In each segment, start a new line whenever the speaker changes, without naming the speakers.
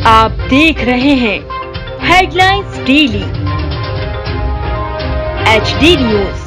आप देख रहे हैं हेडलाइंस डेली HD न्यूज।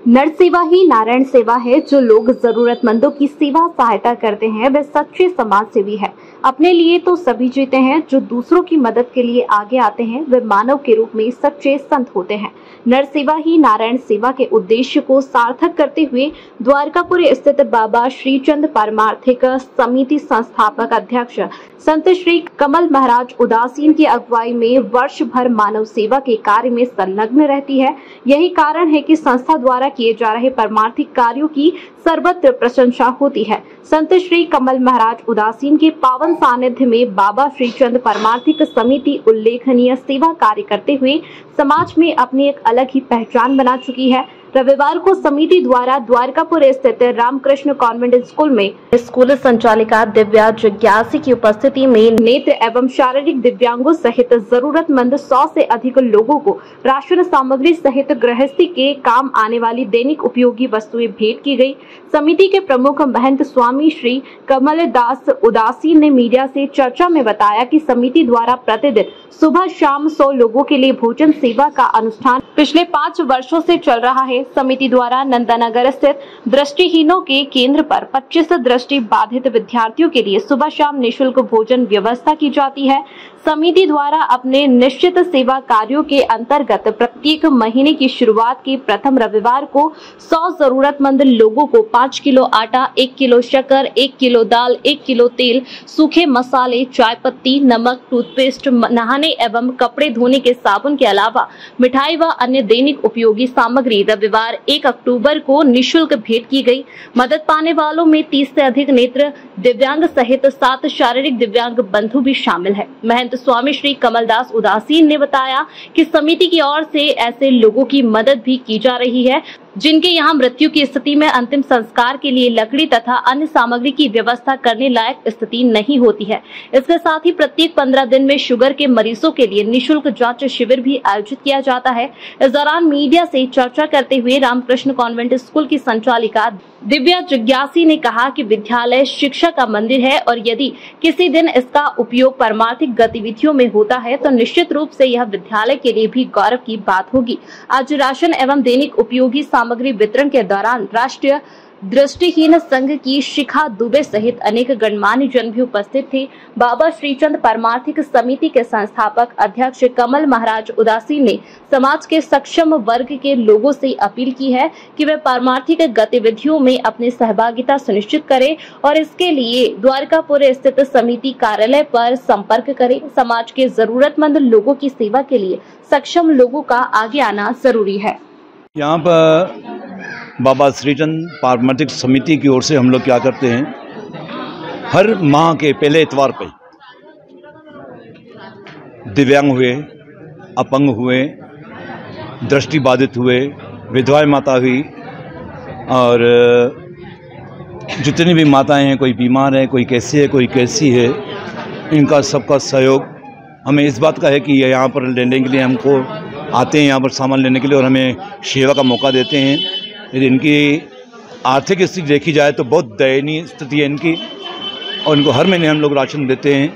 नर सेवा ही नारायण सेवा है। जो लोग जरूरतमंदों की सेवा सहायता करते हैं वे सच्चे समाज सेवी है। अपने लिए तो सभी जीते हैं, जो दूसरों की मदद के लिए आगे आते हैं वे मानव के रूप में सच्चे संत होते हैं। नर सेवा ही नारायण सेवा के उद्देश्य को सार्थक करते हुए द्वारकापुर स्थित बाबा श्रीचंद पारमार्थिक समिति संस्थापक अध्यक्ष संत श्री कमल महाराज उदासीन की अगुवाई में वर्ष भर मानव सेवा के कार्य में संलग्न रहती है। यही कारण है कि संस्था द्वारा किए जा रहे परमार्थिक कार्यों की सर्वत्र प्रशंसा होती है। संत श्री कमल महाराज उदासीन के पावन सानिध्य में बाबा श्रीचंद परमार्थिक समिति उल्लेखनीय सेवा कार्य करते हुए समाज में अपनी एक अलग ही पहचान बना चुकी है। रविवार को समिति द्वारा द्वारकापुर स्थित रामकृष्ण कॉन्वेंट स्कूल में स्कूल संचालिका दिव्या जिज्ञासी की उपस्थिति में नेत्र एवं शारीरिक दिव्यांगों सहित जरूरतमंद 100 से अधिक लोगों को राशन सामग्री सहित गृहस्थी के काम आने वाली दैनिक उपयोगी वस्तुएं भेंट की गई। समिति के प्रमुख महंत स्वामी श्री कमल दास उदासीन ने मीडिया से चर्चा में बताया कि समिति द्वारा प्रतिदिन सुबह शाम 100 लोगों के लिए भोजन सेवा का अनुष्ठान पिछले 5 वर्षों से चल रहा है। समिति द्वारा नंदानगर स्थित दृष्टिहीनों के केंद्र पर 25 दृष्टि बाधित विद्यार्थियों के लिए सुबह शाम निःशुल्क भोजन व्यवस्था की जाती है। समिति द्वारा अपने निश्चित सेवा कार्यों के अंतर्गत प्रत्येक महीने की शुरुआत के प्रथम रविवार को 100 जरूरतमंद लोगों को 5 किलो आटा, 1 किलो शक्कर, 1 किलो दाल, 1 किलो तेल, सूखे मसाले, चाय पत्ती, नमक, टूथपेस्ट, नहाने एवं कपड़े धोने के साबुन के अलावा मिठाई व अन्य दैनिक उपयोगी सामग्री रविवार 1 अक्टूबर को निःशुल्क भेंट की गई। मदद पाने वालों में 30 से अधिक नेत्र दिव्यांग सहित 7 शारीरिक दिव्यांग बंधु भी शामिल है। महंत स्वामी श्री कमलदास उदासीन ने बताया कि समिति की ओर से ऐसे लोगों की मदद भी की जा रही है जिनके यहाँ मृत्यु की स्थिति में अंतिम संस्कार के लिए लकड़ी तथा अन्य सामग्री की व्यवस्था करने लायक स्थिति नहीं होती है। इसके साथ ही प्रत्येक 15 दिन में शुगर के मरीजों के लिए निःशुल्क जांच शिविर भी आयोजित किया जाता है। इस दौरान मीडिया से चर्चा करते हुए रामकृष्ण कॉन्वेंट स्कूल की संचालिका दिव्या जिज्ञासी ने कहा कि विद्यालय शिक्षा का मंदिर है और यदि किसी दिन इसका उपयोग परमार्थिक गतिविधियों में होता है तो निश्चित रूप से यह विद्यालय के लिए भी गौरव की बात होगी। आज राशन एवं दैनिक उपयोगी सामग्री वितरण के दौरान राष्ट्रीय दृष्टिहीन संघ की शिखा दुबे सहित अनेक गणमान्य जन भी उपस्थित थे। बाबा श्रीचंद परमार्थिक समिति के संस्थापक अध्यक्ष कमल महाराज उदासीन ने समाज के सक्षम वर्ग के लोगों से अपील की है कि वे परमार्थिक गतिविधियों में अपनी सहभागिता सुनिश्चित करें और इसके लिए द्वारकापुर स्थित समिति कार्यालय पर संपर्क करें। समाज के जरूरतमंद लोगों की सेवा के लिए सक्षम लोगों का आगे आना जरूरी है।
यहाँ पर बाबा श्रीचंद पारमार्थिक समिति की ओर से हम लोग क्या करते हैं, हर माह के पहले इतवार पे दिव्यांग हुए, अपंग हुए, दृष्टि बाधित हुए, विधवा माता हुई और जितनी भी माताएं हैं, कोई बीमार है, कोई कैसी है, कोई कैसी है, इनका सबका सहयोग हमें इस बात का है कि यहाँ पर लेने के लिए हमको आते हैं, यहाँ पर सामान लेने के लिए और हमें सेवा का मौका देते हैं। यदि इनकी आर्थिक स्थिति देखी जाए तो बहुत दयनीय स्थिति है इनकी और इनको हर महीने हम लोग राशन देते हैं,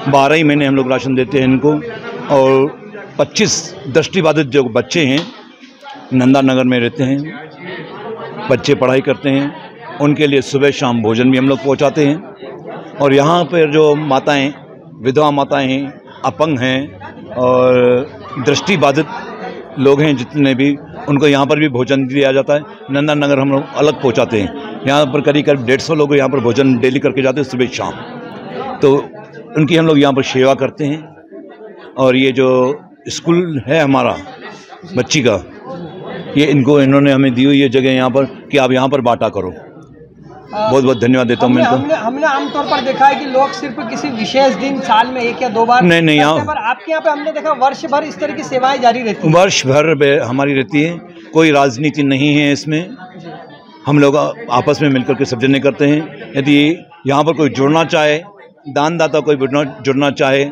12 ही महीने हम लोग राशन देते हैं इनको। और 25 दृष्टिबाधित जो बच्चे हैं नंदानगर में रहते हैं, बच्चे पढ़ाई करते हैं, उनके लिए सुबह शाम भोजन भी हम लोग पहुँचाते हैं। और यहाँ पर जो माताएँ, विधवा माताएँ हैं, अपंग हैं और दृष्टिबाधित लोग हैं जितने भी, उनको यहाँ पर भी भोजन दिया जाता है। नंदानगर हम लोग अलग पहुँचाते हैं। यहाँ पर करीब 150 लोग यहाँ पर भोजन डेली करके जाते हैं सुबह शाम, तो उनकी हम लोग यहाँ पर सेवा करते हैं। और ये जो स्कूल है हमारा बच्ची का, ये इन्होंने हमें दी हुई ये जगह यहाँ पर कि आप यहाँ पर बांटा करो। बहुत बहुत धन्यवाद देता हूँ मैं इनको।
हमने आमतौर पर देखा है कि लोग सिर्फ किसी विशेष दिन साल में 1 या 2 बार
नहीं यहाँ
पर आपके यहाँ पे हमने देखा वर्ष भर इस तरह की सेवाएं जारी रहती हैं।
वर्ष भर हमारी रहती है, कोई राजनीति नहीं है इसमें। हम लोग आपस में मिलकर के सब जने करते हैं। यदि यहाँ पर कोई जुड़ना चाहे, दानदाता कोई जुड़ना चाहे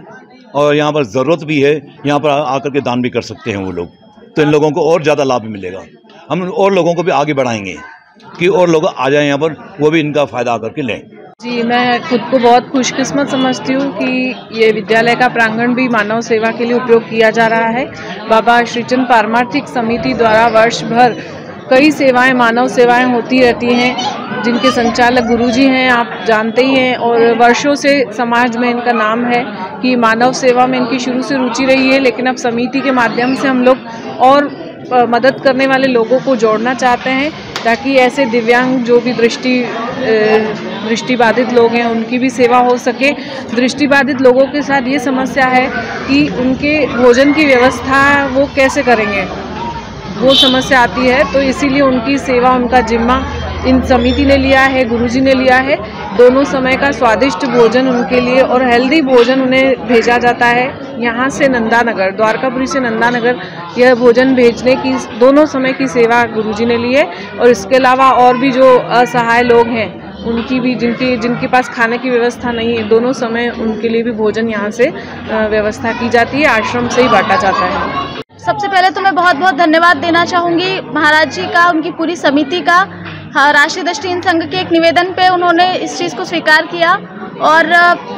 और यहाँ पर ज़रूरत भी है, यहाँ पर आकर के दान भी कर सकते हैं वो लोग, तो इन लोगों को और ज़्यादा लाभ मिलेगा। हम और लोगों को भी आगे बढ़ाएंगे कि और लोग आ जाएं यहाँ पर, वो भी इनका फ़ायदा आकर के लें।
जी, मैं खुद को बहुत खुशकिस्मत समझती हूँ कि ये विद्यालय का प्रांगण भी मानव सेवा के लिए उपयोग किया जा रहा है। बाबा श्रीचंद पारमार्थिक समिति द्वारा वर्ष भर कई सेवाएं, मानव सेवाएं होती रहती हैं, जिनके संचालक गुरुजी हैं, आप जानते ही हैं, और वर्षों से समाज में इनका नाम है कि मानव सेवा में इनकी शुरू से रुचि रही है। लेकिन अब समिति के माध्यम से हम लोग और मदद करने वाले लोगों को जोड़ना चाहते हैं, ताकि ऐसे दिव्यांग जो भी दृष्टिबाधित लोग हैं उनकी भी सेवा हो सके। दृष्टिबाधित लोगों के साथ ये समस्या है कि उनके भोजन की व्यवस्था वो कैसे करेंगे, वो समस्या आती है। तो इसीलिए उनकी सेवा, उनका जिम्मा इन समिति ने लिया है, गुरुजी ने लिया है। दोनों समय का स्वादिष्ट भोजन उनके लिए और हेल्दी भोजन उन्हें भेजा जाता है। यहाँ से नंदानगर, द्वारकापुरी से नंदानगर यह भोजन भेजने की दोनों समय की सेवा गुरुजी ने ली है। और इसके अलावा और भी जो असहाय लोग हैं उनकी भी, जिनके पास खाने की व्यवस्था नहीं है, दोनों समय उनके लिए भी भोजन यहाँ से व्यवस्था की जाती है, आश्रम से ही बांटा जाता है।
सबसे पहले तो मैं बहुत बहुत धन्यवाद देना चाहूँगी महाराज जी का, उनकी पूरी समिति का। राष्ट्रीय दृष्टिहीन संघ के एक निवेदन पे उन्होंने इस चीज़ को स्वीकार किया और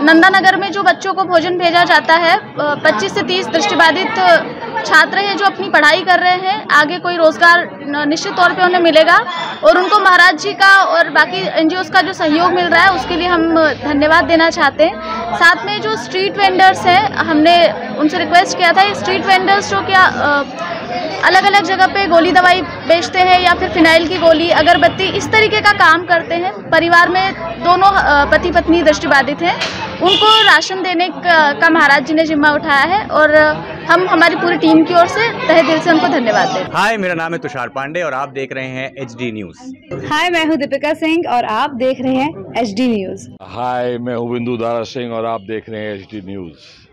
नंदानगर में जो बच्चों को भोजन भेजा जाता है, 25 से 30 दृष्टिबाधित छात्र हैं जो अपनी पढ़ाई कर रहे हैं। आगे कोई रोजगार निश्चित तौर पे उन्हें मिलेगा और उनको महाराज जी का और बाकी एनजीओज़ का जो सहयोग मिल रहा है उसके लिए हम धन्यवाद देना चाहते हैं। साथ में जो स्ट्रीट वेंडर्स हैं, हमने उनसे रिक्वेस्ट किया था, ये स्ट्रीट वेंडर्स जो क्या अलग अलग जगह पे गोली दवाई बेचते हैं या फिर फिनाइल की गोली, अगरबत्ती, इस तरीके का काम करते हैं। परिवार में दोनों पति पत्नी दृष्टिबाधित हैं, उनको राशन देने का महाराज जी ने जिम्मा उठाया है और हम हमारी पूरी टीम की ओर से तहे दिल से उनको धन्यवाद देते हैं।
हाय, मेरा नाम है तुषार पांडे और आप देख रहे हैं HD न्यूज़।
हाय, मैं हूँ दीपिका सिंह और आप देख रहे हैं HD न्यूज़।
हाय, मैं हूँ बिंदु दारा सिंह और आप देख रहे हैं HD न्यूज़।